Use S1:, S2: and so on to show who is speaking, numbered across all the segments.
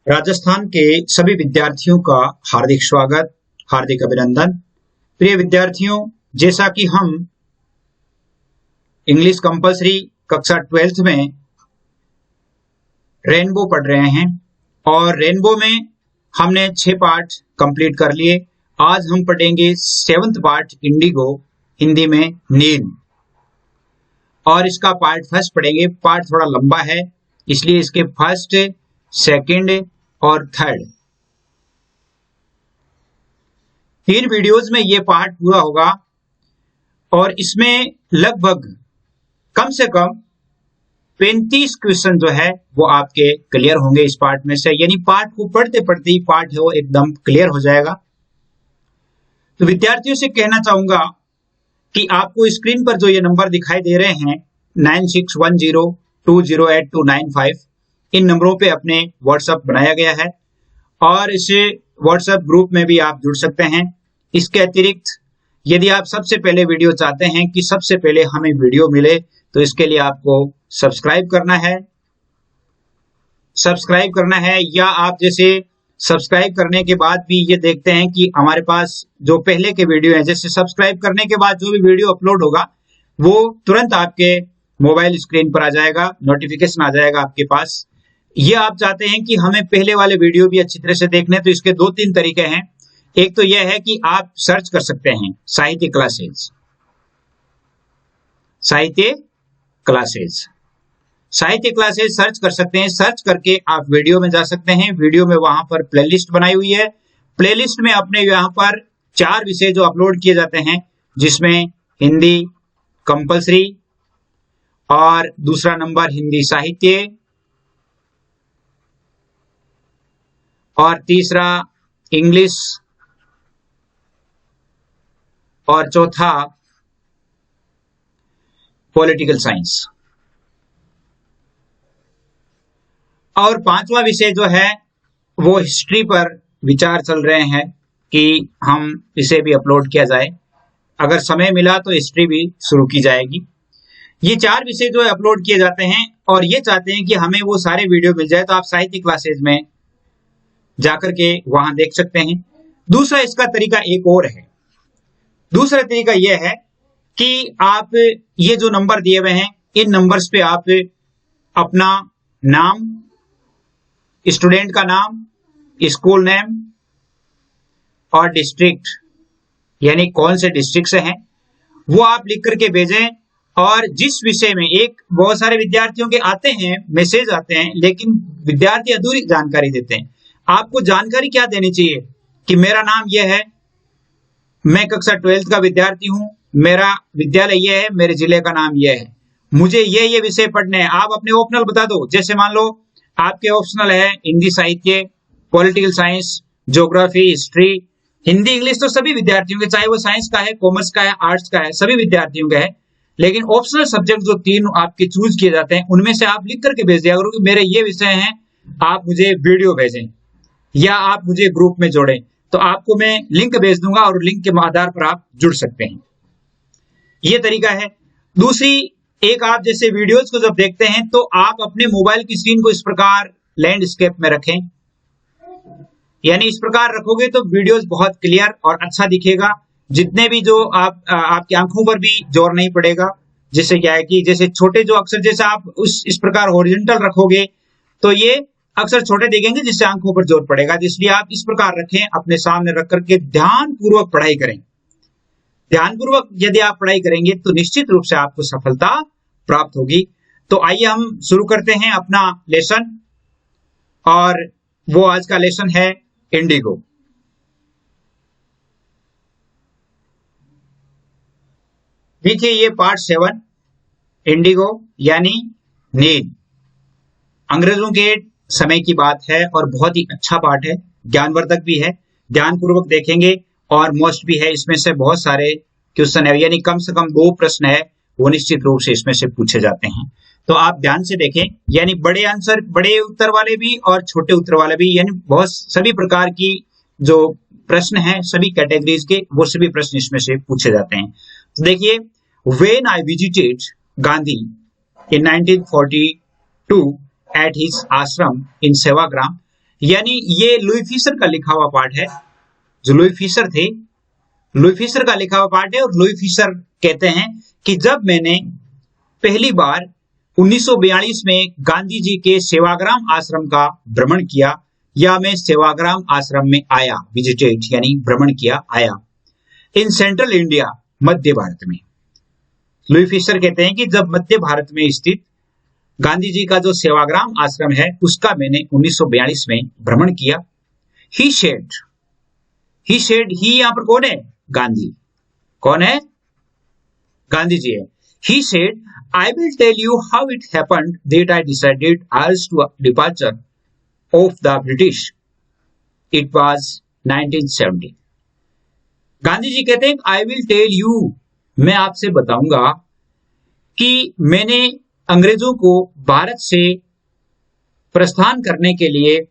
S1: राजस्थान के सभी विद्यार्थियों का हार्दिक स्वागत, हार्दिक अभिनंदन। प्रिय विद्यार्थियों, जैसा कि हम इंग्लिश कंपलसरी कक्षा 12th में रेनबो पढ़ रहे हैं और रेनबो में हमने 6 पार्ट कंप्लीट कर लिए। आज हम पढ़ेंगे 7th पार्ट इंडिगो, हिंदी में नील, और इसका पार्ट फर्स्ट पढ़ेंगे। पार्ट थोड़ा लंबा है, इसलिए इसके फर्स्ट, सेकंड और थर्ड 3 वीडियोस में ये पार्ट पूरा होगा और इसमें लगभग कम से कम 35 क्वेश्चन जो है वो आपके क्लियर होंगे इस पार्ट में से। यानी पार्ट को पढ़ते पढ़ते ही पार्ट है वो एकदम क्लियर हो जाएगा। तो विद्यार्थियों से कहना चाहूंगा कि आपको स्क्रीन पर जो ये नंबर दिखाई दे रहे हैं 9610208295, इन नंबरों पे अपने व्हाट्सएप बनाया गया है और इस व्हाट्सएप ग्रुप में भी आप जुड़ सकते हैं। इसके अतिरिक्त यदि आप सबसे पहले वीडियो चाहते हैं कि सबसे पहले हमें वीडियो मिले, तो इसके लिए आपको सब्सक्राइब करना है या आप जैसे सब्सक्राइब करने के बाद भी ये देखते हैं कि हमारे पास जो पहले के वीडियो हैं, जैसे सब्सक्राइब करने के बाद जो भी वीडियो अपलोड होगा वो तुरंत आपके मोबाइल स्क्रीन पर आ जाएगा, नोटिफिकेशन आ जाएगा आपके पास। ये आप चाहते हैं कि हमें पहले वाले वीडियो भी अच्छी तरह से देखने, तो इसके 2-3 तरीके हैं। एक तो यह है कि आप सर्च कर सकते हैं साहित्य क्लासेज सर्च कर सकते हैं। सर्च करके आप वीडियो में जा सकते हैं। वीडियो में वहां पर प्लेलिस्ट बनाई हुई है। प्लेलिस्ट में अपने यहाँ पर 4 विषय जो अपलोड किए जाते हैं, जिसमें हिंदी कंपलसरी और दूसरा नंबर हिंदी साहित्य और तीसरा इंग्लिश और चौथा पॉलिटिकल साइंस, और 5वां विषय जो है वो हिस्ट्री पर विचार चल रहे हैं कि हम इसे भी अपलोड किया जाए। अगर समय मिला तो हिस्ट्री भी शुरू की जाएगी। ये 4 विषय जो है अपलोड किए जाते हैं और ये चाहते हैं कि हमें वो सारे वीडियो मिल जाए, तो आप साहित्य क्लासेज में जाकर के वहां देख सकते हैं। दूसरा इसका तरीका एक और है। दूसरा तरीका यह है कि आप ये जो नंबर दिए हुए हैं, इन नंबर्स पे आप अपना नाम, स्टूडेंट का नाम, स्कूल नेम और डिस्ट्रिक्ट, यानी कौन से डिस्ट्रिक्ट से हैं, वो आप लिख करके भेजें। और जिस विषय में बहुत सारे विद्यार्थियों के आते हैं, मैसेज आते हैं, लेकिन विद्यार्थी अधूरी जानकारी देते हैं। आपको जानकारी क्या देनी चाहिए कि मेरा नाम यह है, मैं कक्षा 12th का विद्यार्थी हूं, मेरा विद्यालय यह है, मेरे जिले का नाम यह है, मुझे ये विषय पढ़ने हैं। आप अपने ऑप्शनल बता दो। जैसे मान लो आपके ऑप्शनल है हिंदी साहित्य, political science, geography, history, Hindi English तो सभी विद्यार्थियों के, चाहे वो साइंस का है, कॉमर्स का है, आर्ट्स का है, सभी विद्यार्थियों का है। लेकिन ऑप्शनल सब्जेक्ट जो 3 आपके चूज किए जाते हैं, उनमें से आप लिख करके भेज दिया करो कि मेरे ये विषय हैं, आप मुझे वीडियो भेजें या आप मुझे ग्रुप में जोड़ें, तो आपको मैं लिंक भेज दूंगा और लिंक के आधार पर आप जुड़ सकते हैं। ये तरीका है। दूसरी एक, आप जैसे वीडियोस को जब देखते हैं तो आप अपने मोबाइल की स्क्रीन को इस प्रकार लैंडस्केप में रखें, यानी इस प्रकार रखोगे तो वीडियोस बहुत क्लियर और अच्छा दिखेगा। जितने भी जो आपकी आंखों पर भी जोर नहीं पड़ेगा। जिससे क्या है कि जैसे छोटे जो अक्षर, जैसे आप इस प्रकार हॉरिजॉन्टल रखोगे तो ये अक्सर छोटे दिखेंगे, जिससे आंखों पर जोर पड़ेगा। इसलिए आप इस प्रकार रखें, अपने सामने रख करके ध्यान पूर्वक पढ़ाई करें। ध्यान पूर्वक यदि आप पढ़ाई करेंगे तो निश्चित रूप से आपको सफलता प्राप्त होगी। तो आइए हम शुरू करते हैं अपना लेसन, और वो आज का लेसन है इंडिगो। देखिए ये पार्ट 7 इंडिगो यानी नील। अंग्रेजों के समय की बात है और बहुत ही अच्छा पार्ट है, ज्ञानवर्धक भी है। ध्यानपूर्वक देखेंगे और मोस्ट भी है। इसमें से बहुत सारे क्वेश्चन है, यानी कम से कम 2 प्रश्न है वो निश्चित रूप से इसमें से पूछे जाते हैं। तो आप ध्यान से देखें, यानी बड़े आंसर, बड़े उत्तर वाले भी और छोटे उत्तर वाले भी, यानी बहुत सभी प्रकार की जो प्रश्न हैं, सभी कैटेगरीज के, वो सभी प्रश्न इसमें से पूछे जाते हैं। तो देखिए, when I visited Gandhi in 1942 at his ashram in Sevagram, यानी ये लुई फिशर का लिखा हुआ पार्ट है। जो लुई फिशर थे, लुई फिशर का लिखा हुआ पार्ट है। और लुई फिशर कहते हैं कि जब मैंने पहली बार 1942 में गांधी जी के सेवाग्राम आश्रम का भ्रमण किया, या मैं सेवाग्राम आश्रम में आया, विजिटेड यानी भ्रमण किया, आया, इन सेंट्रल इंडिया, मध्य भारत में। लुई फिशर कहते हैं कि जब मध्य भारत में स्थित गांधी जी का जो सेवाग्राम आश्रम है उसका मैंने 1942 में भ्रमण किया। ही सेड, ही यहां पर कौन है? गांधी। कौन है? गांधी जी है। He said, I will tell you how it happened that I decided urge to departure of the British. It was 1970। Gandhi ji कहते हैं आई विल टेल यू, मैं आपसे बताऊंगा कि मैंने अंग्रेजों को भारत से प्रस्थान करने के लिए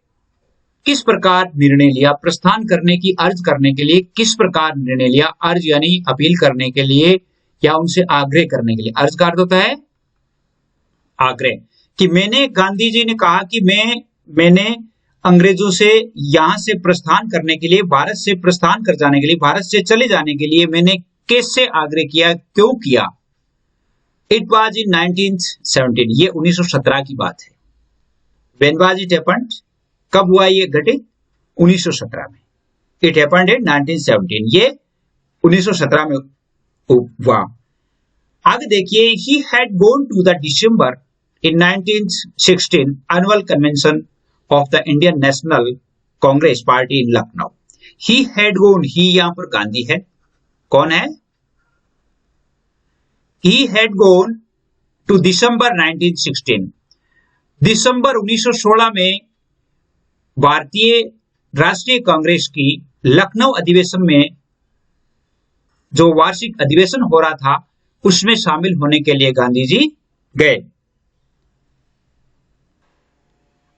S1: किस प्रकार निर्णय लिया, प्रस्थान करने की अर्ज करने के लिए किस प्रकार निर्णय लिया। अर्ज यानी अपील करने के लिए या उनसे आग्रह करने के लिए। अर्ज का अर्थ होता है आग्रह। कि मैंने, गांधी जी ने कहा कि मैंने अंग्रेजों से यहां से प्रस्थान करने के लिए, भारत से प्रस्थान कर जाने के लिए, भारत से चले जाने के लिए मैंने कैसे आग्रह किया, क्यों किया। इट वाज इन 1917, ये 1917 की बात है। व्हेन वाज इट हैपेंड, कब हुआ ये घटित? 1917 में। इट हैपेंड इन 1917, ये 1917 में हुआ। आगे देखिए, he had gone to the December in 1916 annual convention of the Indian National Congress party in Lucknow. He had gone, he यहां पर गांधी है। कौन है? He had gone to December 1916. दिसंबर 1916 में भारतीय राष्ट्रीय कांग्रेस की लखनऊ अधिवेशन में, जो वार्षिक अधिवेशन हो रहा था, उसमें शामिल होने के लिए गांधी जी गए।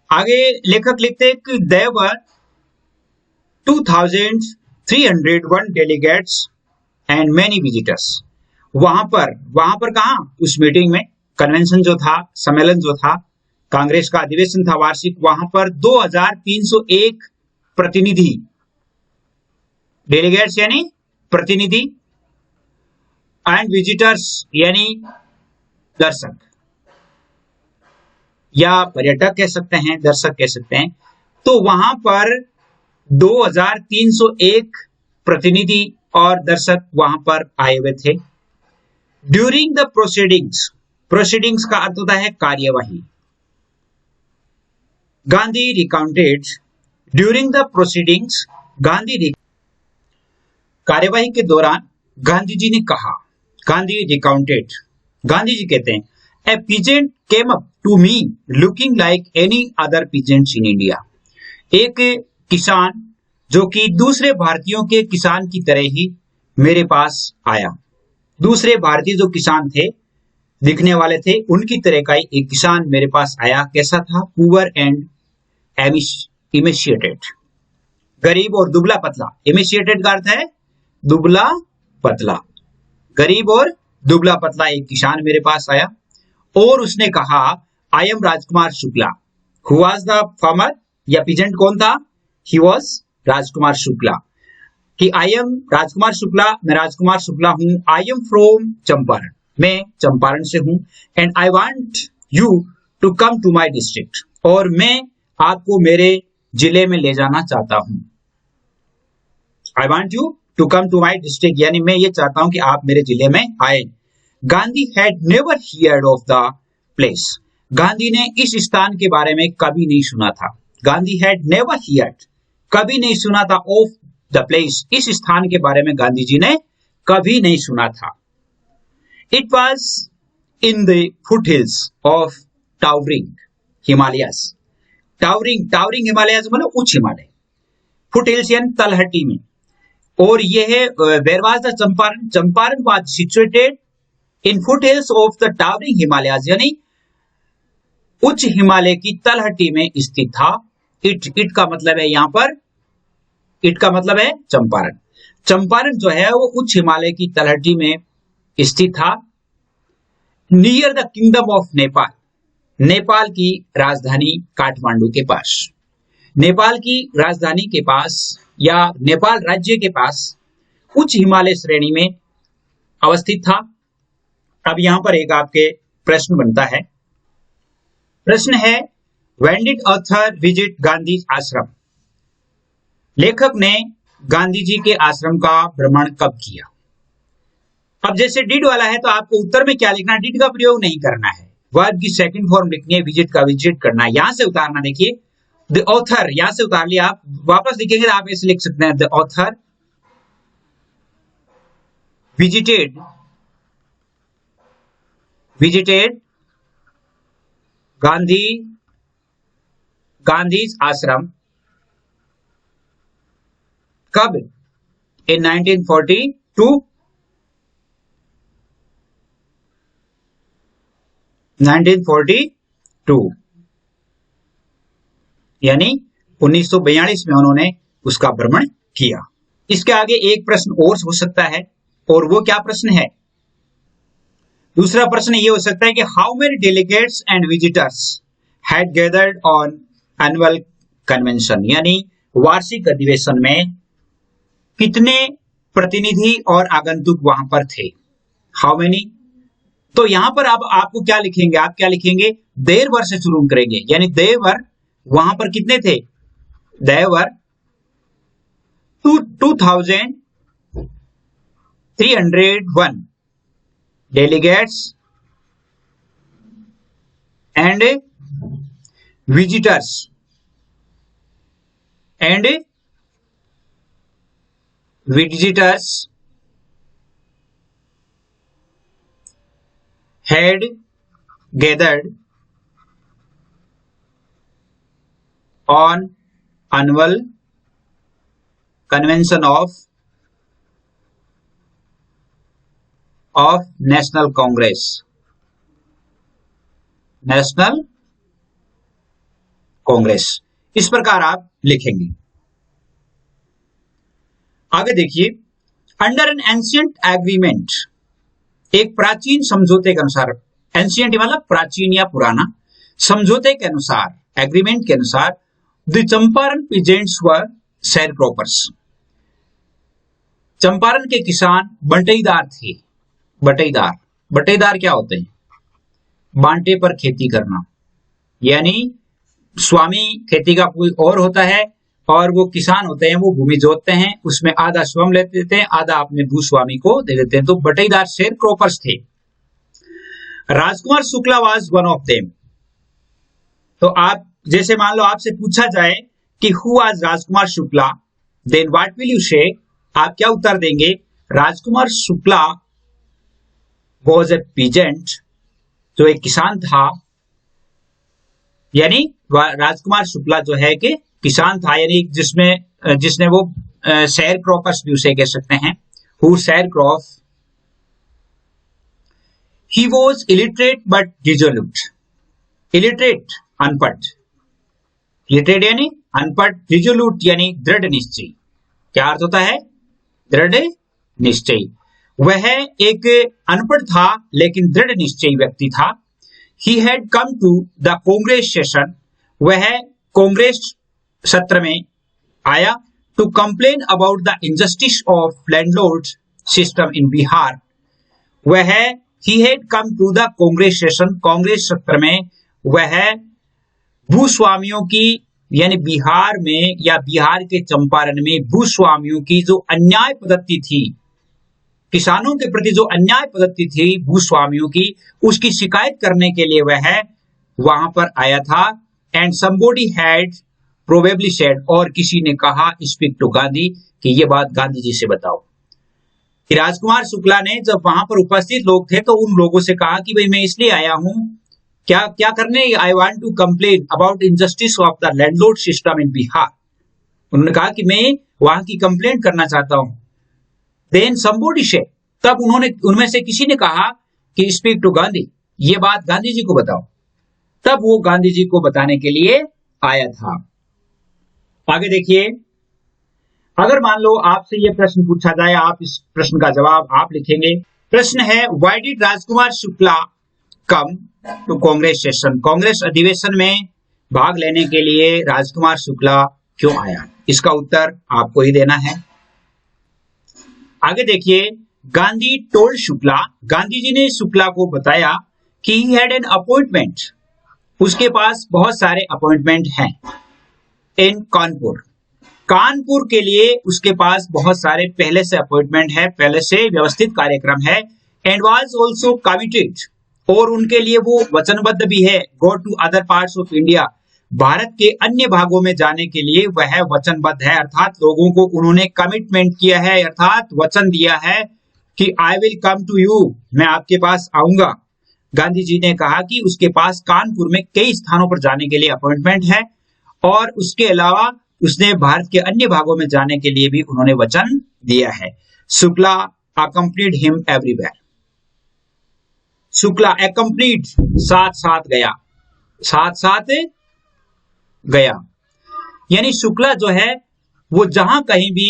S1: आगे लेखक लिखते हैं कि there were 2301 delegates and many visitors. वहां पर कहा? उस मीटिंग में, कन्वेंशन जो था, सम्मेलन जो था, कांग्रेस का अधिवेशन था वार्षिक, वहां पर 2301 प्रतिनिधि, डेलीगेट्स यानी प्रतिनिधि, एंड विजिटर्स यानी दर्शक या पर्यटक कह सकते हैं, दर्शक कह सकते हैं। तो वहां पर 2301 प्रतिनिधि और दर्शक वहां पर आए हुए थे। ड्यूरिंग द प्रोसीडिंग्स, प्रोसीडिंग्स का अर्थ होता है कार्यवाही। Gandhi recounted, during the proceedings, कार्यवाही के दौरान गांधी जी ने कहा, गांधी रिकाउंटेड, गांधी जी कहते हैं, a peasant came up to me looking like any other peasants in India. एक किसान जो कि दूसरे भारतीयों के किसान की तरह ही मेरे पास आया। दूसरे भारतीय जो किसान थे, दिखने वाले थे, उनकी तरह का एक किसान मेरे पास आया। कैसा था? पुअर एंड इमेशिएटेड, गरीब और दुबला पतला। इमेशिएटेड का अर्थ है दुबला पतला। गरीब और दुबला पतला एक किसान मेरे पास आया और उसने कहा, I am Rajkumar Shukla. Who was the farmer, या पीजेंट कौन था? He was Rajkumar Shukla. कि आई एम राजकुमार शुक्ला, मैं राजकुमार शुक्ला हूं। आई एम फ्रॉम चंपारण, मैं चंपारण से हूं। And I want you to come to my district, और मैं आपको मेरे जिले में ले जाना चाहता हूं। I want you to come to my district, यानी मैं ये चाहता हूं कि आप मेरे जिले में आए। Gandhi had never heard of the place, Gandhi ने इस स्थान के बारे में कभी नहीं सुना था। गांधी हैड नेवर हियर्ड, कभी नहीं सुना था, ऑफ द प्लेस, इस स्थान के बारे में गांधी जी ने कभी नहीं सुना था। It was in the foot hills of towering Himalayas. Towering Himalayas मतलब उच्च हिमालय, फुट हिल्स यानी तलहटी में। और यह है where was the Champaran, Champaran was situated in foothills of the towering Himalayas, यानी उच्च हिमालय की तलहटी में स्थित था। इट का मतलब है यहां पर, इट का मतलब है चंपारण। चंपारण जो है वो उच्च हिमालय की तलहटी में स्थित था। Near the kingdom of Nepal, Nepal की राजधानी काठमांडू के पास। नेपाल की राजधानी के पास या नेपाल राज्य के पास उच्च हिमालय श्रेणी में अवस्थित था। अब यहां पर एक आपके प्रश्न बनता है। प्रश्न है, when did author visit Gandhi आश्रम? लेखक ने गांधी जी के आश्रम का भ्रमण कब किया? अब जैसे डिड वाला है तो आपको उत्तर में क्या लिखना है, डिड का प्रयोग नहीं करना है, वर्ब की सेकंड फॉर्म लिखनी है, विजिट का विजिट करना है। यहां से उतारना, देखिए द ऑथर यहां से उतार लिया, आप वापस लिखेंगे तो आप ऐसे लिख सकते हैं, द ऑथर विजिटेड गांधीज आश्रम कब? इन 1942 यानी 1942 में उन्होंने उसका भ्रमण किया। इसके आगे एक प्रश्न और हो सकता है, और वो क्या प्रश्न है? दूसरा प्रश्न ये हो सकता है कि how many delegates and visitors had gathered on annual convention, यानी वार्षिक अधिवेशन में कितने प्रतिनिधि और आगंतुक वहां पर थे? How many. तो यहां पर अब आपको क्या लिखेंगे, आप क्या लिखेंगे, देयर वर से शुरू करेंगे, यानी देयर वर वहां पर कितने थे? There were 2301 delegates and visitors had gathered on annual convention of National Congress, इस प्रकार आप लिखेंगे। आगे देखिए, अंडर एन एंशिएंट एग्रीमेंट, एक प्राचीन समझौते के अनुसार, एंशिएंट मतलब प्राचीन या पुराना, समझौते के अनुसार, एग्रीमेंट के अनुसार, the Champaran peasants were sharecroppers, Champaran के किसान बंटाईदार थे। बंटाईदार क्या होते हैं? बांटे पर खेती करना, यानी स्वामी खेती का कोई और होता है और वो किसान होते हैं, वो भूमि जोतते हैं, उसमें आधा स्वयं ले लेते हैं, आधा अपने भूस्वामी को दे देते हैं, तो बंटाईदार शेयरक्रॉपर्स थे। Rajkumar Shukla was one of them. तो आप जैसे मान लो आपसे पूछा जाए कि who was Rajkumar Shukla, then what will you say, आप क्या उत्तर देंगे? Rajkumar Shukla was a peasant, जो एक किसान था, यानी राजकुमार शुक्ला जो है कि किसान था, यानी जिसने वो शेयर क्रॉपर्स भी उसे कह सकते हैं, who share crop. He was illiterate but resolute, illiterate अनपढ़, इलिटरेट यानी अनपढ़, रिजोल्यूट यानी दृढ़ निश्चय। क्या अर्थ होता है? दृढ़ निश्चय। वह एक अनपढ़ था लेकिन दृढ़ निश्चयी व्यक्ति था। He had come to the Congress session, वह कांग्रेस सत्र में आया, to complain about the injustice of landlord system in Bihar. वह he had come to the Congress session, Congress सत्र में वह भूस्वामियों की, यानी बिहार में या बिहार के चंपारण में भूस्वामियों की जो अन्याय पद्धति थी, किसानों के प्रति जो अन्याय पद्धति थी भूस्वामियों की, उसकी शिकायत करने के लिए वह वहां पर आया था। And somebody had probably said, और किसी ने कहा, स्पीक टू गांधी, कि ये बात गांधी जी से बताओ। कि राजकुमार शुक्ला ने जब वहां पर उपस्थित लोग थे तो उन लोगों से कहा कि भाई मैं इसलिए आया हूं, क्या करने, I want to complain about injustice of the landlord system in Bihar. उन्होंने कहा कि मैं वहां की कंप्लेंट करना चाहता हूं। देन समबॉडी से, तब उनमें से किसी ने कहा कि स्पीक टू गांधी, ये बात गांधी जी को बताओ। तब वो गांधी जी को बताने के लिए आया था। आगे देखिए, अगर मान लो आपसे ये प्रश्न पूछा जाए, आप इस प्रश्न का जवाब आप लिखेंगे। प्रश्न है, why did Rajkumar Shukla come to Congress session, Congress अधिवेशन में भाग लेने के लिए राजकुमार शुक्ला क्यों आया? इसका उत्तर आपको ही देना है। आगे देखिए, गांधी टोल्ड शुक्ला, गांधी जी ने शुक्ला को बताया कि ही हैड एन अपॉइंटमेंट, उसके पास बहुत सारे अपॉइंटमेंट हैं। इन कानपुर, कानपुर के लिए उसके पास बहुत सारे पहले से अपॉइंटमेंट है, पहले से व्यवस्थित कार्यक्रम है। एंड वाज आल्सो कमिटेड, और उनके लिए वो वचनबद्ध भी है। Go to other parts of India, Bharat के अन्य भागों में जाने के लिए वह वचनबद्ध है, अर्थात लोगों को उन्होंने कमिटमेंट किया है, अर्थात वचन दिया है कि I will come to you, मैं आपके पास आऊंगा। गांधी जी ने कहा कि उसके पास कानपुर में कई स्थानों पर जाने के लिए अपॉइंटमेंट है, और उसके अलावा उसने भारत के अन्य भागों में जाने के लिए भी उन्होंने वचन दिया है। Shukla accompanied him everywhere, Shukla accompanied साथ साथ गया, साथ साथ गया, यानी शुक्ला जो है वो जहां कहीं भी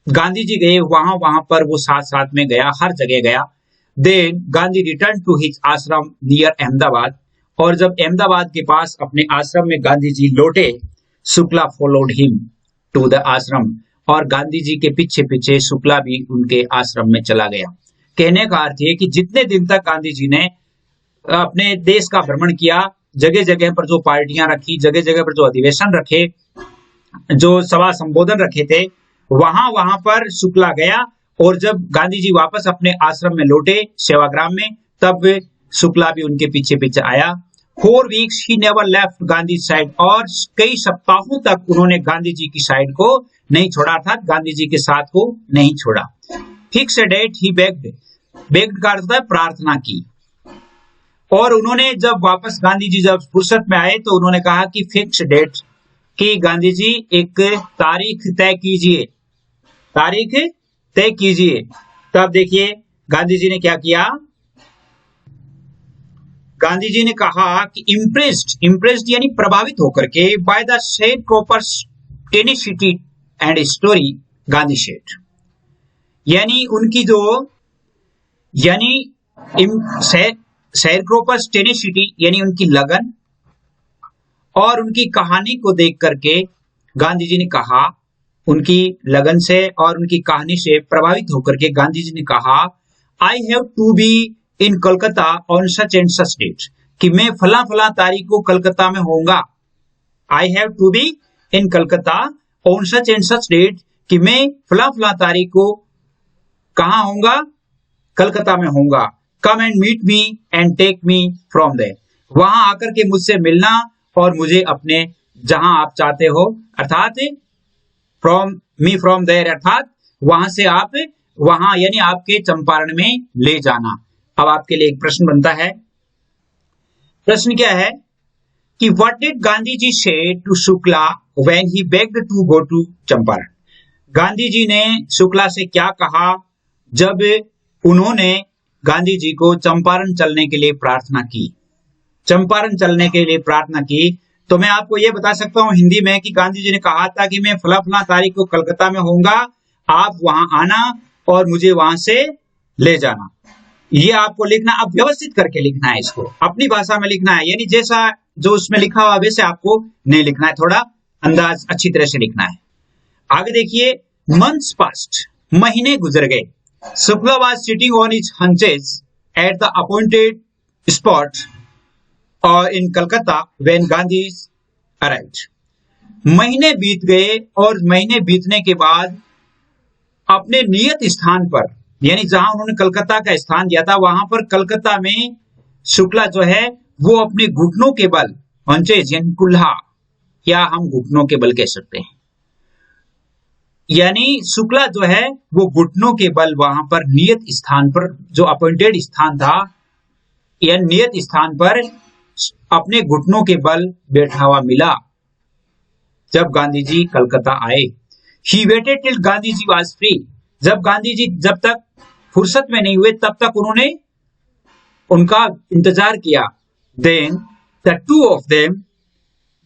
S1: गांधी जी गए वहां वहां पर वो साथ साथ में गया, हर जगह गया। Then Gandhi return to his ashram near Ahmedabad, और जब अहमदाबाद के पास अपने आश्रम में गांधी जी लौटे, Shukla followed him to the ashram, और गांधी जी के पीछे पीछे शुक्ला भी उनके आश्रम में चला गया। कहने का अर्थ है कि जितने दिन तक गांधी जी ने अपने देश का भ्रमण किया, जगह जगह पर जो पार्टियां रखी, जगह जगह पर जो अधिवेशन रखे, जो सभा संबोधन रखे थे, वहां वहां पर शुक्ला गया। और जब गांधी जी वापस अपने आश्रम में लौटे सेवाग्राम में, तब शुक्ला भी उनके पीछे पीछे आया। 4 weeks he never left Gandhi side, और कई सप्ताहों तक उन्होंने गांधी जी की साइड को नहीं छोड़ा, अर्थात गांधी जी के साथ को नहीं छोड़ा। फिक्स डेट ही बेग्ड, बेग्ड का अर्थ है प्रार्थना की, और उन्होंने जब वापस गांधी जी जब फुर्सत में आए तो उन्होंने कहा कि फिक्स डेट, कि गांधी जी एक तारीख तय कीजिए, तारीख तय कीजिए। तब देखिए गांधी जी ने क्या किया, गांधी जी ने कहा कि इम्प्रेस्ड, इम्प्रेस्ड यानी प्रभावित होकर के, by the share croppers tenacity and story, Gandhi shed, यानी उनकी जो, यानी शेयर क्रॉपर्स टेनेसिटी यानी उनकी लगन और उनकी कहानी को देख करके गांधी जी ने कहा, उनकी लगन से और उनकी कहानी से प्रभावित होकर के गांधी जी ने कहा, I have to be in Kolkata on such and such date, कि मैं फला फला तारीख को कलकत्ता में होऊंगा। I have to be in Calcutta on such and such date, कि मैं फला फला तारीख को कहां होऊंगा, कलकत्ता में होऊंगा। Come and meet me and take me from there, वहां आकर के मुझसे मिलना और मुझे अपने जहां आप चाहते हो, अर्थात फ्रॉम मी फ्रॉम देयर, अर्थात वहां से आप वहां यानी आपके चंपारण में ले जाना। अब आपके लिए एक प्रश्न बनता है, प्रश्न क्या है कि what did Gandhi ji say to Shukla when he begged to go to Champaran, Gandhi ji ने शुक्ला से क्या कहा जब उन्होंने गांधी जी को चंपारण चलने के लिए प्रार्थना की, चंपारण चलने के लिए प्रार्थना की। तो मैं आपको यह बता सकता हूं हिंदी में कि गांधी जी ने कहा था कि मैं फला फला तारीख को कलकत्ता में होऊंगा, आप वहां आना और मुझे वहां से ले जाना। ये आपको लिखना, अब व्यवस्थित करके लिखना है, इसको अपनी भाषा में लिखना है, यानी जैसा जो उसमें लिखा हुआ वैसे आपको नहीं लिखना है, थोड़ा अंदाज अच्छी तरह से लिखना है। आगे देखिए, मंथ्स पास्ट, महीने गुजर गए। Shukla was sitting on his haunches at the appointed spot और in Calcutta when Gandhi arrived. महीने बीत गए और महीने बीतने के बाद अपने नियत स्थान पर, यानी जहां उन्होंने कलकत्ता का स्थान दिया था, वहां पर कलकत्ता में शुक्ला जो है वो अपने घुटनों के बल, हंचेस यानी कुल्हा, या हम घुटनों के बल कह सकते हैं, यानी शुक्ला जो है वो घुटनों के बल वहां पर नियत स्थान पर, जो अपॉइंटेड स्थान था या नियत स्थान पर अपने घुटनों के बल बैठा हुआ मिला जब गांधी जी कलकत्ता आए। He waited till Gandhi ji was free, जब गांधी जी जब तक फुर्सत में नहीं हुए तब तक उन्होंने उनका इंतजार किया। Then the two of them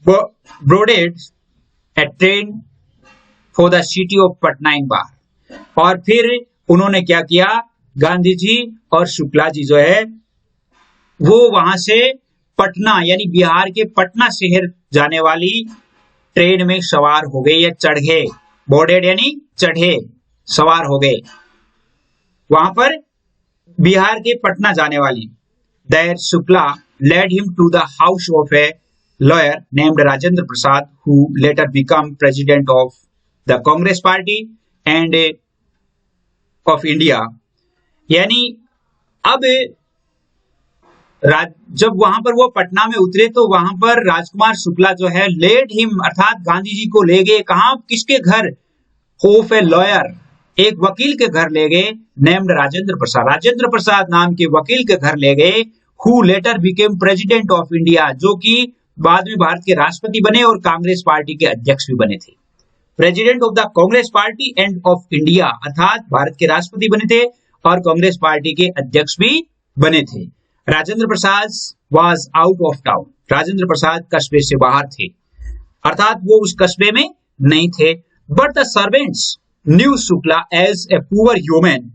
S1: boarded a train for the city of Patna इन बार, और फिर उन्होंने क्या किया, गांधी जी और शुक्ला जी जो है वो वहां से पटना यानी बिहार के पटना शहर जाने वाली ट्रेन में सवार हो गए या चढ़ गए, बोर्डेड यानी चढ़े, सवार हो गए। वहां पर बिहार के पटना जाने वाली there Shukla led him to the house of a lawyer named Rajendra Prasad, who later became president of the Congress Party and of India। यानी अब जब वहां पर वो पटना में उतरे तो वहां पर राजकुमार शुक्ला जो है लेड हिम अर्थात गांधी जी को ले गए, कहां, किसके घर, ऑफ ए लॉयर, एक वकील के घर ले गए, नेम्ड राजेंद्र प्रसाद, राजेंद्र प्रसाद नाम के वकील के घर ले गए, who letter became president of India, जो कि बाद में भारत के राष्ट्रपति बने और कांग्रेस पार्टी के अध्यक्ष भी बने थे। President of the Congress party end of India अर्थात भारत के राष्ट्रपति बने थे और कांग्रेस पार्टी के अध्यक्ष भी बने थे। Rajendra Prasad was out of town, Rajendra Prasad कस्बे से बाहर थे, अर्थात वो उस कस्बे में नहीं थे। But the servants knew Shukla as a poor human,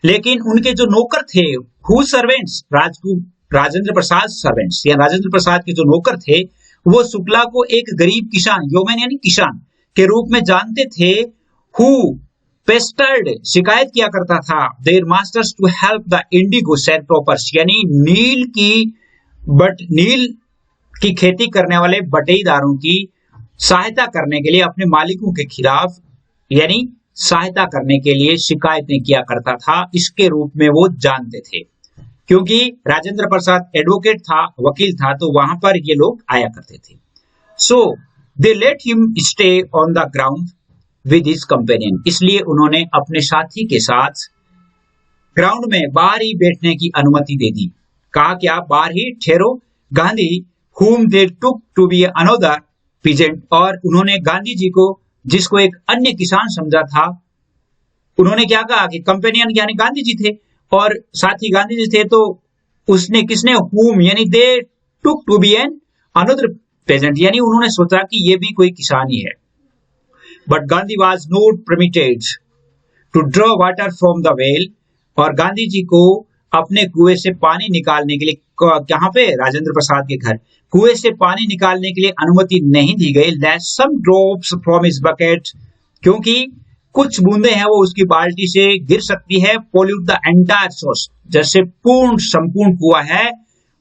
S1: लेकिन उनके जो नौकर थे, who servants, Rajendra Prasad servants या राजेंद्र प्रसाद के जो नौकर थे वो शुक्ला को एक गरीब किसान, ह्यूमन यानी किसान के रूप में जानते थे। हु पेस्टर्ड, शिकायत किया करता था, their masters to help the indigo sharecroppers, यानी नील की खेती करने वाले बटेईदारों की सहायता करने के लिए अपने मालिकों के खिलाफ यानी सहायता करने के लिए शिकायतें किया करता था, इसके रूप में वो जानते थे। क्योंकि राजेंद्र प्रसाद एडवोकेट था, वकील था, तो वहां पर ये लोग आया करते थे। So they let him stay on the ground with his companion, इसलिए उन्होंने अपने साथी के साथ ग्राउंड में बाहर ही बैठने की अनुमति दे दी। कहा कि आप बाहर ही ठहरो। Gandhi whom they took to be another peasant, और उन्होंने गांधी जी को, जिसको एक अन्य किसान समझा था, उन्होंने क्या कहा कि कंपेनियन यानी गांधी जी थे और साथी गांधी जी थे, तो उसने किसने, whom यानी they took to be an another peasant, यानी उन्होंने सोचा कि ये भी कोई किसान ही है। But Gandhi was not permitted to draw water from the well, और गांधी जी को अपने कुएं से पानी निकालने के लिए, कहां पे, राजेंद्र प्रसाद के घर, कुएं से पानी निकालने के लिए अनुमति नहीं दी गई। Let some drops from his bucket, क्योंकि कुछ बूंदे हैं वो उसकी बाल्टी से गिर सकती है। Pollute the entire source, जैसे संपूर्ण कुआं है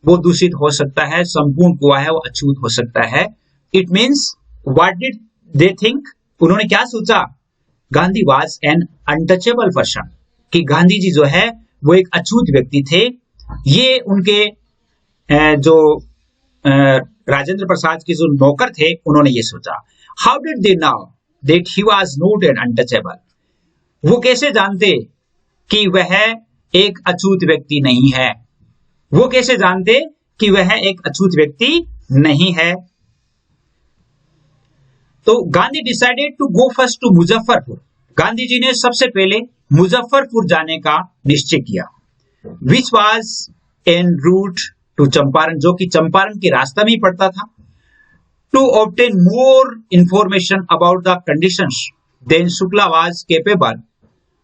S1: वो दूषित हो सकता है, संपूर्ण कुआं है वो अछूत हो सकता है। It means what did they think, उन्होंने क्या सोचा, Gandhi was an untouchable person, कि गांधी जी जो है वो एक अछूत व्यक्ति थे। ये उनके जो राजेंद्र प्रसाद के जो नौकर थे उन्होंने ये सोचा। How did they now that he was not an untouchable, वो कैसे जानते कि वह एक अछूत व्यक्ति नहीं है, वो कैसे जानते कि वह एक अछूत व्यक्ति नहीं है। तो Gandhi decided to go first to Muzaffarpur, Gandhi ji ने सबसे पहले मुजफ्फरपुर जाने का निश्चय किया। Which was en route to Champaran, जो कि चंपारण के रास्ता में ही पड़ता था। To obtain more information about the conditions than Shukla was capable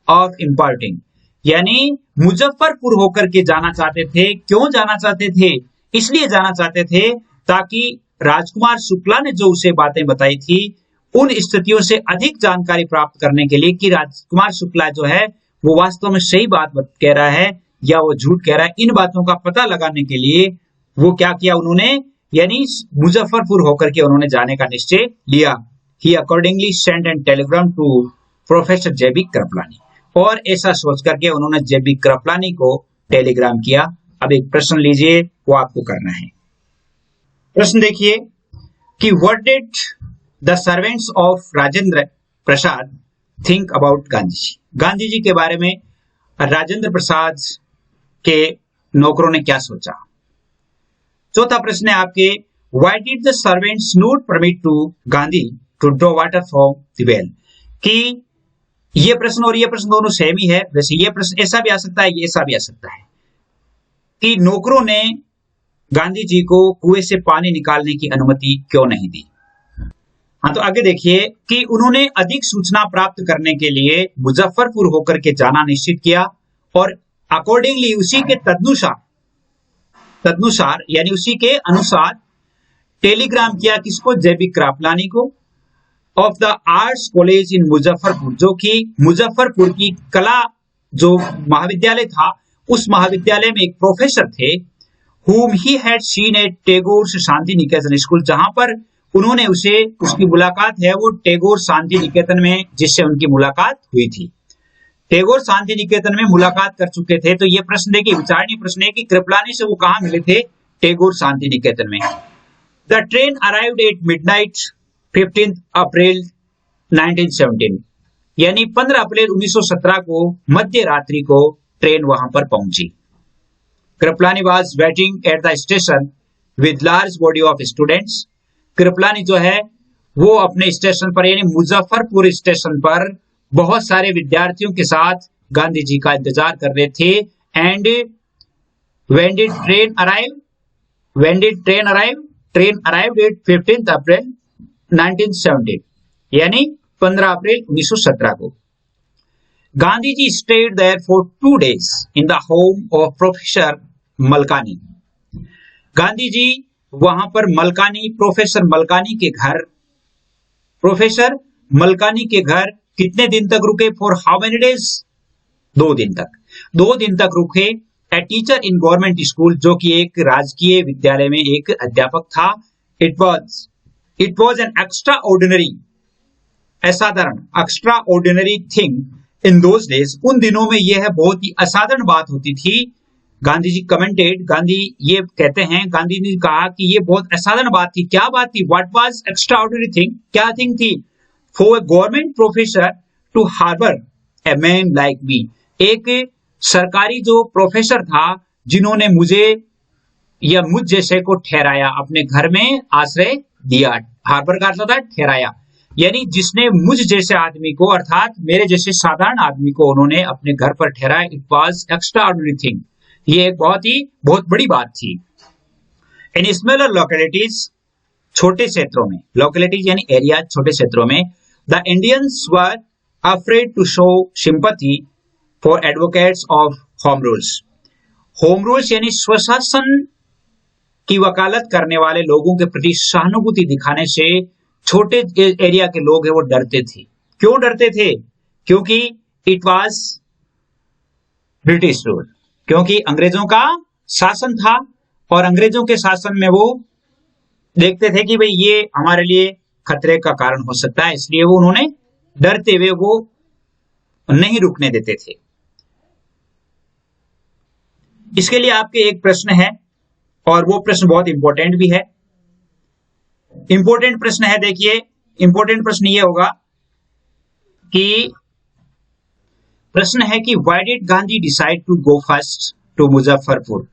S1: of imparting, यानी मुजफ्फरपुर होकर के जाना चाहते थे। क्यों जाना चाहते थे, इसलिए जाना चाहते थे ताकि राजकुमार शुक्ला ने जो उसे बातें बताई थी उन स्थितियों से अधिक जानकारी प्राप्त करने के लिए, कि राजकुमार शुक्ला जो है वो वास्तव में सही बात कह रहा है या वो झूठ कह रहा है, इन बातों का पता लगाने के लिए वो क्या किया उन्होंने, यानी मुजफ्फरपुर होकर के उन्होंने जाने का निश्चय लिया। He accordingly send an telegram to professor J B Kripalani, और ऐसा सोच करके उन्होंने जेबी कृपलानी को टेलीग्राम किया। अब एक प्रश्न लीजिए, वो आपको करना है। प्रश्न देखिए कि what did the servants of Rajendra Prasad think about Gandhi ji, Gandhi ji के बारे में राजेंद्र प्रसाद के नौकरों ने क्या सोचा। चौथा प्रश्न है आपके, why did the servants not permit to Gandhi to draw water from the well, कि ये प्रश्न और ये प्रश्न दोनों सेम ही है। वैसे ये प्रश्न ऐसा भी आ सकता है, ये ऐसा भी आ सकता है कि नौकरों ने गांधी जी को कुएं से पानी निकालने की अनुमति क्यों नहीं दी। हाँ, तो आगे देखिए कि उन्होंने अधिक सूचना प्राप्त करने के लिए मुजफ्फरपुर होकर के जाना निश्चित किया और अकॉर्डिंगली उसी के तदनुसार तदनुसार यानी उसी के अनुसार टेलीग्राम किया किसको, जेबी कृपलानी को, of the arts college in Muzaffarpur, जो कि मुजफ्फरपुर की कला जो महाविद्यालय था उस महाविद्यालय में एक प्रोफेसर थे, whom he had seen at Tagore Shanti Niketan school, जहां पर उन्होंने उसकी मुलाकात है वो टैगोर शांति निकेतन में, जिससे उनकी मुलाकात हुई थी। टैगोर शांति निकेतन में मुलाकात कर चुके थे। तो ये प्रश्न देखिए, विचारणीय प्रश्न है कि कृपलानी से वो कहां मिले थे, टैगोर शांति निकेतन में। The train arrived eight midnight 15 अप्रैल 1917, यानी 15 अप्रैल 1917 को मध्य रात्रि को ट्रेन वहां पर पहुंची। Kripalani was waiting at the station with large body of students. Kripalani जो है वो अपने स्टेशन पर यानी मुजफ्फरपुर स्टेशन पर बहुत सारे विद्यार्थियों के साथ गांधी जी का इंतजार कर रहे थे। And when did train arrive, train arrived at 15 अप्रैल 1917, यानी 15 अप्रैल 1917 को। Gandhi ji stayed there for 2 days in the home of professor Malkani. Gandhi ji वहां पर प्रोफेसर मलकानी के घर कितने दिन तक रुके, फॉर हाउ मेनी डेज, 2 दिन तक। 2 दिन तक रुके। A teacher in government school, जो कि एक राजकीय विद्यालय में एक अध्यापक था। It was an extra ordinary thing in those days. उन दिनों में यह बहुत ही असाधारण बात होती थी। गांधी जी कमेंटेड, गांधी ये कहते हैं, गांधी ने कहा कि ये बहुत असाधारण बात थी। क्या बात थी? What was extraordinary thing, क्या थिंग थी? For a government professor to harbour a man like me. एक सरकारी जो प्रोफेसर था जिन्होंने मुझे या मुझ जैसे को ठहराया, अपने घर में आश्रय दिया। हार्बर का अर्थ होता है ठहराया, यानी जिसने मुझ जैसे आदमी को, अर्थात मेरे जैसे साधारण आदमी को उन्होंने अपने घर पर ठहराया। It was extraordinary thing, ये एक बहुत बड़ी बात थी। इन स्मॉलर लोकेलिटीज, छोटे क्षेत्रों में, लोकेलिटीज यानी एरिया, छोटे क्षेत्रों में, the Indians were afraid to show sympathy for advocates of home rules. Home rules यानी स्वशासन की वकालत करने वाले लोगों के प्रति सहानुभूति दिखाने से छोटे एरिया के लोग हैं वो डरते थे। क्यों डरते थे? क्योंकि इट वाज ब्रिटिश रूल, क्योंकि अंग्रेजों का शासन था और अंग्रेजों के शासन में वो देखते थे कि भाई ये हमारे लिए खतरे का कारण हो सकता है, इसलिए वो उन्होंने डरते हुए वो नहीं रुकने देते थे। इसके लिए आपके एक प्रश्न है और वो प्रश्न बहुत इंपॉर्टेंट भी है। इंपॉर्टेंट प्रश्न है, देखिए इंपॉर्टेंट प्रश्न ये होगा कि प्रश्न है कि why did Gandhi decide to go first to Muzaffarpur.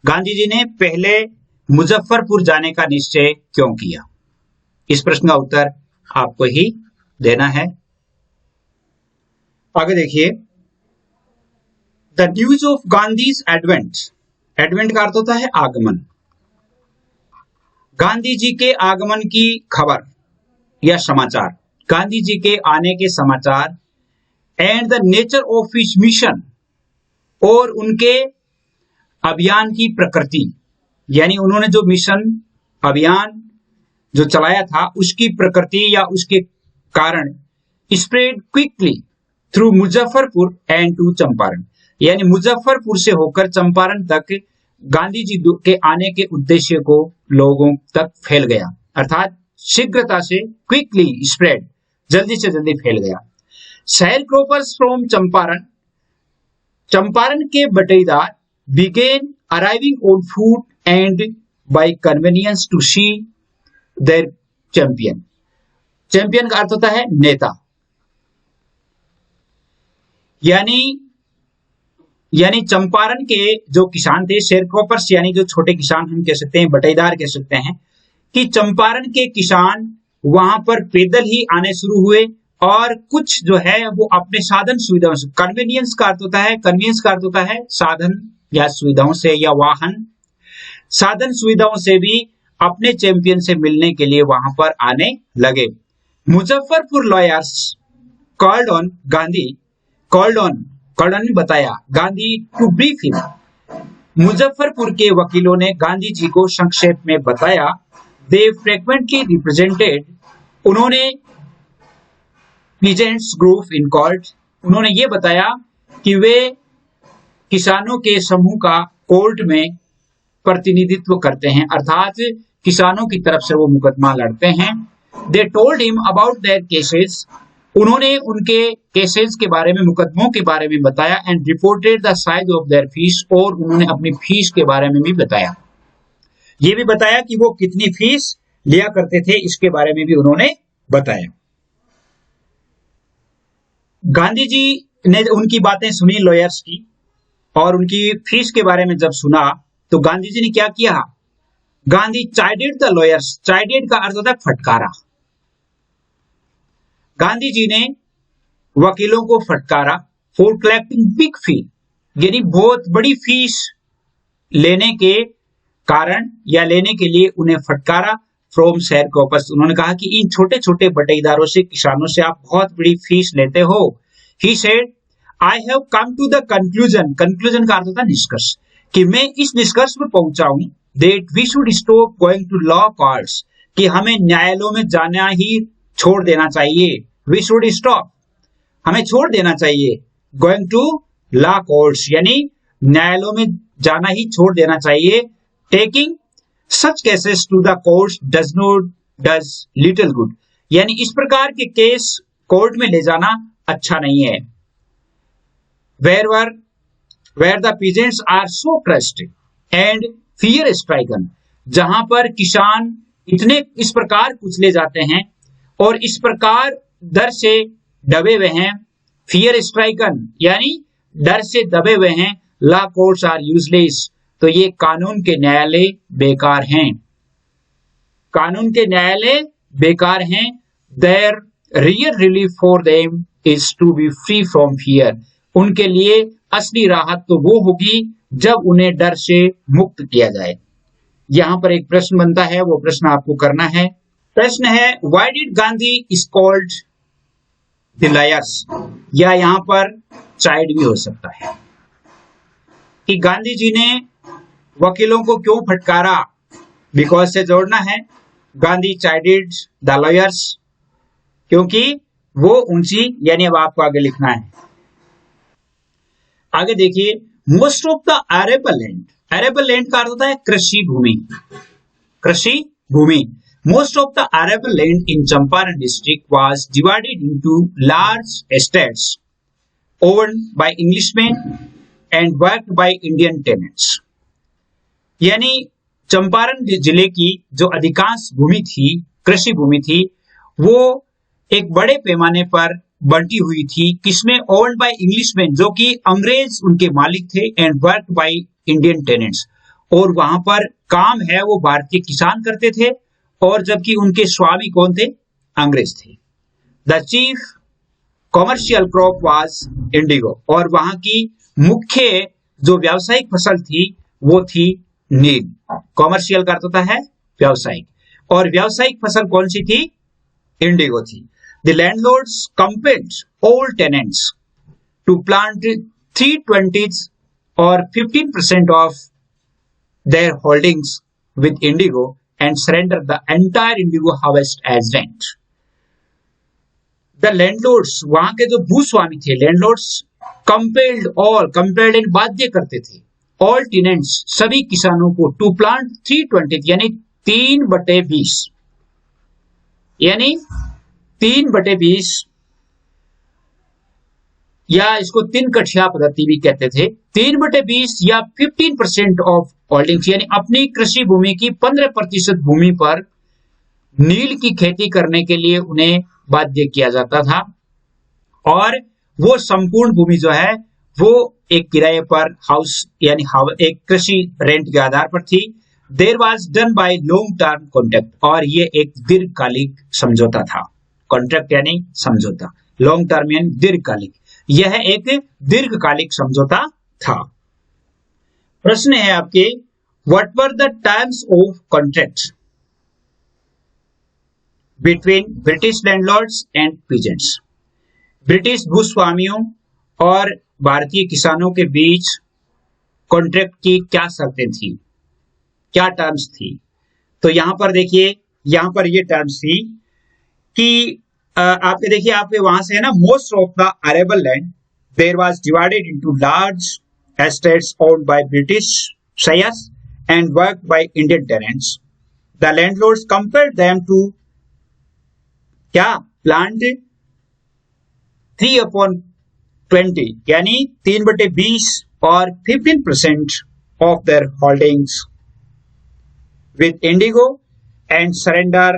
S1: Gandhi ji ने पहले मुजफ्फरपुर जाने का निश्चय क्यों किया? इस प्रश्न का उत्तर आपको ही देना है। आगे देखिए, the news of Gandhi's advent. Advent का अर्थ होता है आगमन। गांधी जी के आगमन की खबर या समाचार, गांधी जी के आने के समाचार, and the nature of his mission, और उनके अभियान की प्रकृति, यानी उन्होंने जो मिशन अभियान जो चलाया था उसकी प्रकृति या उसके कारण, spread quickly through Muzaffarpur and to Champaran, यानी मुजफ्फरपुर से होकर चंपारण तक गांधी जी के आने के उद्देश्य को लोगों तक फैल गया, अर्थात शीघ्रता से, क्विकली स्प्रेड, जल्दी से जल्दी फैल गया। Sharecroppers from Champaran, Champaran के बटेदार began arriving on foot and by conveyance to see their champion. Champion का अर्थ होता है नेता, यानी चंपारण के जो किसान थे, शेयर क्रॉपर्स यानी जो छोटे किसान हम कह सकते हैं, बटेदार कह सकते हैं, कि चंपारण के किसान वहां पर पैदल ही आने शुरू हुए और कुछ जो है वो अपने साधन सुविधाओं से, कन्वीनियंस का अर्थ होता है, कन्वीनियंस का अर्थ होता है साधन या सुविधाओं से या वाहन, साधन सुविधाओं से भी अपने चैंपियन से मिलने के लिए वहां पर आने लगे। Muzaffarpur lawyers called on Gandhi, called on ने बताया Gandhi to brief him, Muzaffarpur के वकीलों ने गांधी जी को संक्षेप में बताया, दे फ्रीक्वेंटली रिप्रेजेंटेड, उन्होंने पीजेंट्स ग्रुप इन कोर्ट, उन्होंने ये बताया कि वे किसानों के समूह का कोर्ट में प्रतिनिधित्व करते हैं, अर्थात किसानों की तरफ से वो मुकदमा लड़ते हैं। They told him about their cases, उन्होंने उनके केसेस के बारे में, मुकदमों के बारे में बताया। And reported the size of their fees, और उन्होंने अपनी फीस के बारे में भी बताया। ये भी बताया कि वो कितनी फीस लिया करते थे, इसके बारे में भी उन्होंने बताया। गांधी जी ने उनकी बातें सुनी लॉयर्स की, और उनकी फीस के बारे में जब सुना तो गांधी जी ने क्या किया, गांधी चाइडेड द लॉयर्स, चाइडेड का अर्थ होता है फटकारा। गांधी जी ने वकीलों को फटकारा फॉर कलेक्टिंग बिग फी, यानी बहुत बड़ी फीस लेने के कारण या लेने के लिए उन्हें फटकारा। फ्रॉम शेयरक्रॉपर्स, उन्होंने कहा कि इन छोटे छोटे बटाईदारों से, किसानों से आप बहुत बड़ी फीस लेते हो। He said I have come to the conclusion, conclusion का अर्थ होता है निष्कर्ष, कि मैं इस निष्कर्ष पर पहुंचा हूं that we should stop going to law courts, कि हमें न्यायालयों में जाना ही छोड़ देना चाहिए। वी शुड स्टॉप, हमें छोड़ देना चाहिए। गोइंग टू लॉ कोर्ट्स यानी न्यायालयों में जाना ही छोड़ देना चाहिए। Taking such cases to the courts does little good, यानी इस प्रकार के केस कोर्ट में ले जाना अच्छा नहीं है। Where the peasants are so crushed and fear stricken, जहां पर किसान इतने इस प्रकार कुचले जाते हैं और इस प्रकार डर से दबे हुए हैं। fear stricken यानी डर से दबे हुए हैं। law courts are useless, तो ये कानून के न्यायालय बेकार हैं, कानून के न्यायालय बेकार हैं। their real relief for them is to be free from fear, उनके लिए असली राहत तो वो होगी जब उन्हें डर से मुक्त किया जाए। यहां पर एक प्रश्न बनता है, वो प्रश्न आपको करना है। प्रश्न है, why did Gandhi is called the lawyers, या यहां पर चाइल्ड भी हो सकता है कि गांधी जी ने वकीलों को क्यों फटकारा, बिकॉज से जोड़ना है। गांधी चाइल्डेड द लॉयर्स, क्योंकि वो ऊंची, यानी अब आपको आगे लिखना है। आगे देखिए, most of the arable land, arable land का अर्थ होता है कृषि भूमि, कृषि भूमि। Most of the arable land in Champaran district was divided into large estates owned by Englishman and worked by Indian tenants, यानी चंपारण जिले की जो अधिकांश भूमि थी, कृषि भूमि थी, वो एक बड़े पैमाने पर बंटी हुई थी। किसमें? ओन्ड बाय इंग्लिशमैन, जो कि अंग्रेज उनके मालिक थे, and worked by Indian tenants, और वहां पर काम है वो भारतीय किसान करते थे, और जबकि उनके स्वामी कौन थे? अंग्रेज थे। The chief commercial crop was Indigo, और वहां की मुख्य जो व्यावसायिक फसल थी वो थी नील। कॉमर्शियल का अर्थ होता है व्यावसायिक, और व्यावसायिक फसल कौन सी थी? इंडिगो थी। The landlords compelled all tenants to plant 3/20 or 15% of their holdings with indigo and surrender the entire indigo harvest as rent. The landlords, वहां के जो भूस्वामी थे, landlords compelled all, compelled and बाध्य करते थे, all tenants, सभी किसानों को to plant 3/20 यानी 3/20, यानी 3/20, या इसको 3 कठिया पद्धति भी कहते थे। 3/20 या 15% ऑफ होल्डिंग्स, यानी अपनी कृषि भूमि की 15% भूमि पर नील की खेती करने के लिए उन्हें बाध्य किया जाता था, और वो संपूर्ण भूमि जो है वो एक किराए पर हाउस यानी एक कृषि रेंट के आधार पर थी। There was done by long term contract, और ये एक दीर्घकालिक समझौता था। कॉन्ट्रैक्ट यानी समझौता, लॉन्ग टर्म यानी दीर्घकालिक, यह एक दीर्घकालिक समझौता था। प्रश्न है आपके, what were the terms of contract between British landlords and peasants, ब्रिटिश भूस्वामियों और भारतीय किसानों के बीच कॉन्ट्रैक्ट की क्या शर्तें थी, क्या टर्म्स थी। तो यहां पर देखिए, यहां पर ये टर्म्स थी कि आपके देखिए, आपके वहां से है ना, most of the arable land there was divided into large estates owned by British shires and worked by Indian tenants. The landlords compelled them to क्या plant 3/20 यानी 3/20 और 15% of their holdings with indigo and surrender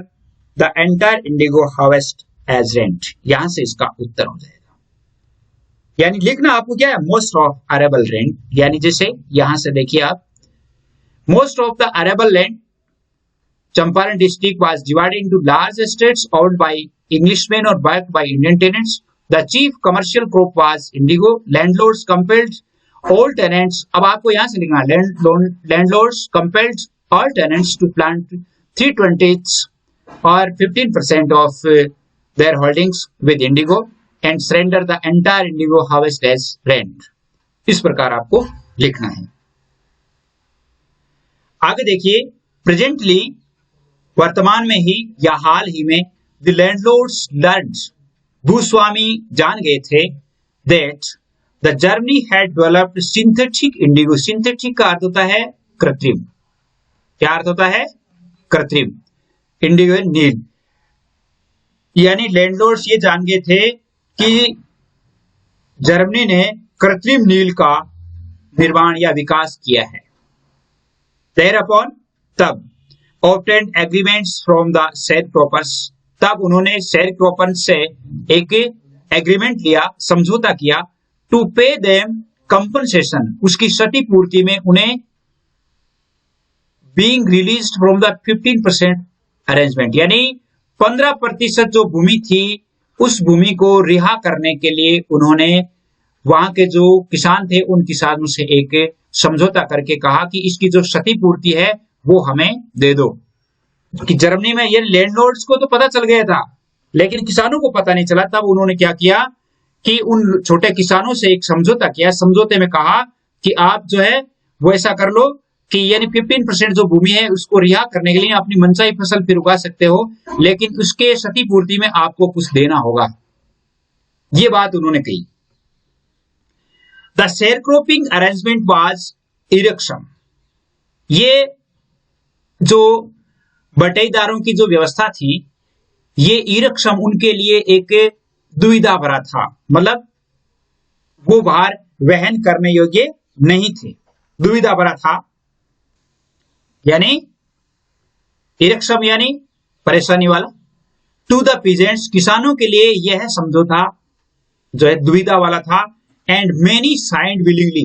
S1: the entire indigo harvest as rent. यहां से इसका उत्तर हो जाएगा। यानी लिखना आपको क्या है, मोस्ट ऑफ अरेबल लैंड, यानी जैसे यहां से देखिए आप, most of the arable land Champaran district was divided into large estates owned by Englishman और worked by Indian tenants. The chief commercial crop was indigo. Landlords compelled all tenants, अब आपको यहां से लिखना, landlords compelled all tenants to plant 3/20 और 15% of their holdings with indigo and surrender the entire indigo harvest as rent. इस प्रकार आपको लिखना है। आगे देखिए, प्रेजेंटली वर्तमान में ही या हाल ही में, the landlords learned, भूस्वामी जान गए थे, that the Germany had developed synthetic indigo. Synthetic का अर्थ होता है कृत्रिम। क्या अर्थ होता है? कृत्रिम। इंडिगो नील, यानी लैंडलॉर्ड्स ये जान गए थे कि जर्मनी ने कृत्रिम नील का निर्माण या विकास किया है। Thereupon, तब obtained agreements from the sharecroppers, तब उन्होंने sharecroppers से एक एग्रीमेंट लिया, समझौता किया, to pay them compensation, उसकी क्षतिपूर्ति में उन्हें, being released from the 15% arrangement, यानी 15% जो भूमि थी उस भूमि को रिहा करने के लिए उन्होंने वहां के जो किसान थे उन किसानों से एक समझौता करके कहा कि इसकी जो क्षतिपूर्ति है वो हमें दे दो। कि जर्मनी में ये लैंडलॉर्ड्स को तो पता चल गया था, लेकिन किसानों को पता नहीं चला। तब उन्होंने क्या किया कि उन छोटे किसानों से एक समझौता किया। समझौते में कहा कि आप जो है वो ऐसा कर लो कि यानी 15% जो भूमि है उसको रिहा करने के लिए अपनी मनचाही फसल फिर उगा सकते हो, लेकिन उसके क्षतिपूर्ति में आपको कुछ देना होगा। ये बात उन्होंने कही। द शेयरक्रॉपिंग अरेंजमेंट वाज इरेक्शन, ये जो बटाईदारों की जो व्यवस्था थी, ये इरेक्शन उनके लिए एक दुविधा भरा था, मतलब वो भार वहन करने योग्य नहीं थे, दुविधा भरा था। यानी इरेक्शन यानी परेशानी वाला। टू द पीजेंट्स, किसानों के लिए यह समझौता जो है दुविधा वाला था। एंड मेनी साइंड विलिंगली,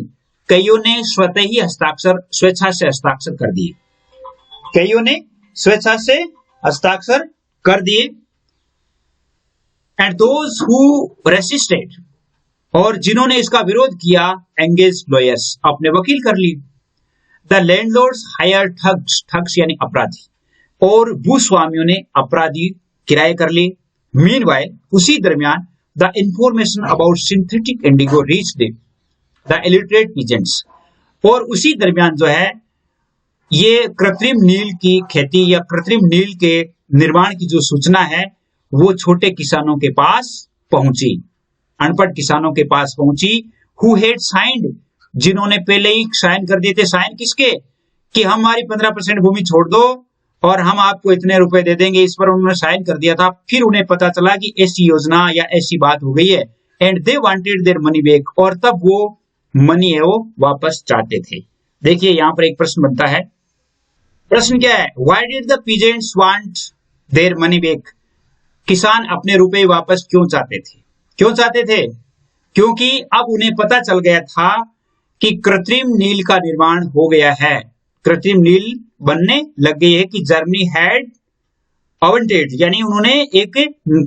S1: कईयों ने स्वतः ही हस्ताक्षर, स्वेच्छा से हस्ताक्षर कर दिए, कईयों ने स्वेच्छा से हस्ताक्षर कर दिए। एंड दोज हु रेसिस्टेड, और जिन्होंने इसका विरोध किया, एंगेज लॉयर्स, अपने वकील कर लिए। The landlords hire thugs, thugs यानी अपराधी, और भूस्वामियों ने अपराधी किराए कर लिए। मीनवाइल, उसी दरमियान, the information about synthetic Indigo reached the illiterate peasants, और उसी दरमियान जो है ये कृत्रिम नील की खेती या कृत्रिम नील के निर्माण की जो सूचना है वो छोटे किसानों के पास पहुंची, अनपढ़ किसानों के पास पहुंची। हु हैड साइंड, जिन्होंने पहले ही साइन कर दिए थे। साइन किसके? कि हमारी 15% भूमि छोड़ दो और हम आपको इतने रुपए दे देंगे, इस पर उन्होंने साइन कर दिया था। फिर उन्हें पता चला कि ऐसी योजना या ऐसी बात हो गई है, and they wanted their money back, और तब वो मनी है वो वापस चाहते थे। देखिए यहां पर एक प्रश्न बनता है। प्रश्न क्या है? Why did the peasants want their money back, किसान अपने रुपए वापस क्यों चाहते थे? क्यों चाहते थे? क्योंकि अब उन्हें पता चल गया था कि कृत्रिम नील का निर्माण हो गया है, कृत्रिम नील बनने लग गई है, कि जर्मनी हैड अवेंटेड, यानी उन्होंने एक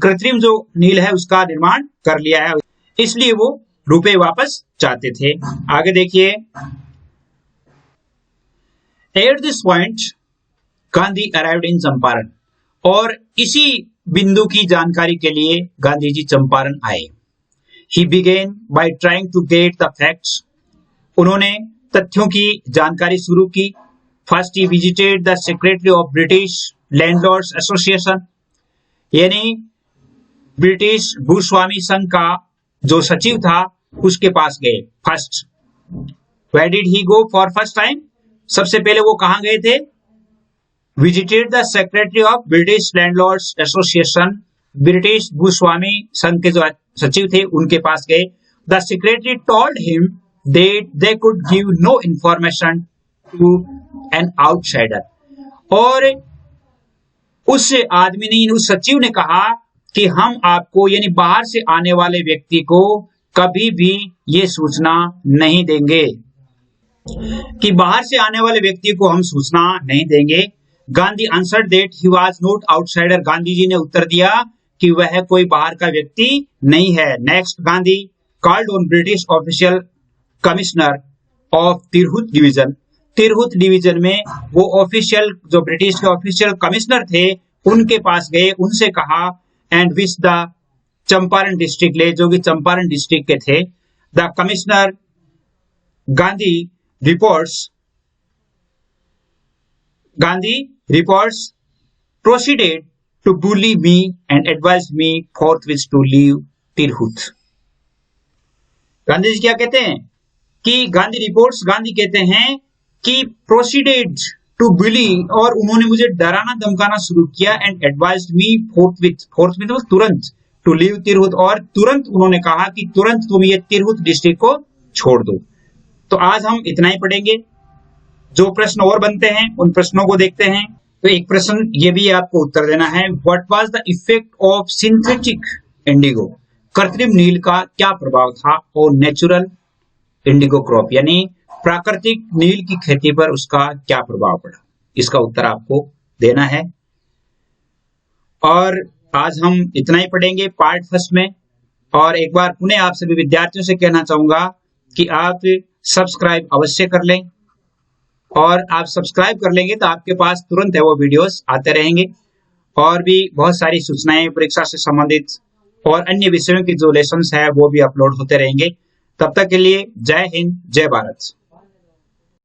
S1: कृत्रिम जो नील है उसका निर्माण कर लिया है, इसलिए वो रुपए वापस चाहते थे। आगे देखिए, at this point Gandhi arrived in Champaran, और इसी बिंदु की जानकारी के लिए गांधी जी चंपारण आए। He began by trying to get the facts, उन्होंने तथ्यों की जानकारी शुरू की। First he visited the secretary of British landlords association, यानी ब्रिटिश भूस्वामी संघ का जो सचिव था उसके पास गए। First, where did he go for first time? सबसे पहले वो कहां गए थे? Visited the secretary of British landlords association, British भूस्वामी संघ के जो सचिव थे उनके पास गए। The secretary told him that they could give no information to an outsider, और उस आदमी ने, उस सचिव ने कहा कि हम आपको, यानी बाहर से आने वाले व्यक्ति को कभी भी ये सूचना नहीं देंगे, कि बाहर से आने वाले व्यक्ति को हम सूचना नहीं देंगे। Gandhi answered that he was not outsider, Gandhi ji ने उत्तर दिया कि वह कोई बाहर का व्यक्ति नहीं है। Next, Gandhi called on British official commissioner of Tirhut division, Tirhut division में वो ऑफिशियल, जो ब्रिटिश के ऑफिशियल कमिश्नर थे उनके पास गए, उनसे कहा and which the Champaran district ले, जो कि चंपारण डिस्ट्रिक्ट के थे। The commissioner Gandhi reports proceeded to bully me and advise me forthwith to leave Tirhut. Gandhi ji क्या कहते हैं कि गांधी कहते हैं कि प्रोसीडेड टू बुली, और उन्होंने मुझे डराना धमकाना शुरू किया, एंड एडवाइज्ड मी forthwith तुरंत, टू लीव तिरहुत, और तुरंत उन्होंने कहा कि तुरंत तुम ये तिरहुत डिस्ट्रिक्ट को छोड़ दो। तो आज हम इतना ही पढ़ेंगे। जो प्रश्न और बनते हैं उन प्रश्नों को देखते हैं। तो एक प्रश्न ये भी आपको उत्तर देना है, what was the effect of synthetic Indigo, कृत्रिम नील का क्या प्रभाव था, और नेचुरल इंडिगो क्रॉप, यानी प्राकृतिक नील की खेती पर उसका क्या प्रभाव पड़ा। इसका उत्तर आपको देना है। और आज हम इतना ही पढ़ेंगे पार्ट फर्स्ट में। और एक बार पुनः आप सभी विद्यार्थियों से कहना चाहूंगा कि आप सब्सक्राइब अवश्य कर लें, और आप सब्सक्राइब कर लेंगे तो आपके पास तुरंत है वो वीडियोस आते रहेंगे। और भी बहुत सारी सूचनाएं परीक्षा से संबंधित और अन्य विषयों के जो लेसन्स है वो भी अपलोड होते रहेंगे। तब तक के लिए जय हिंद, जय भारत।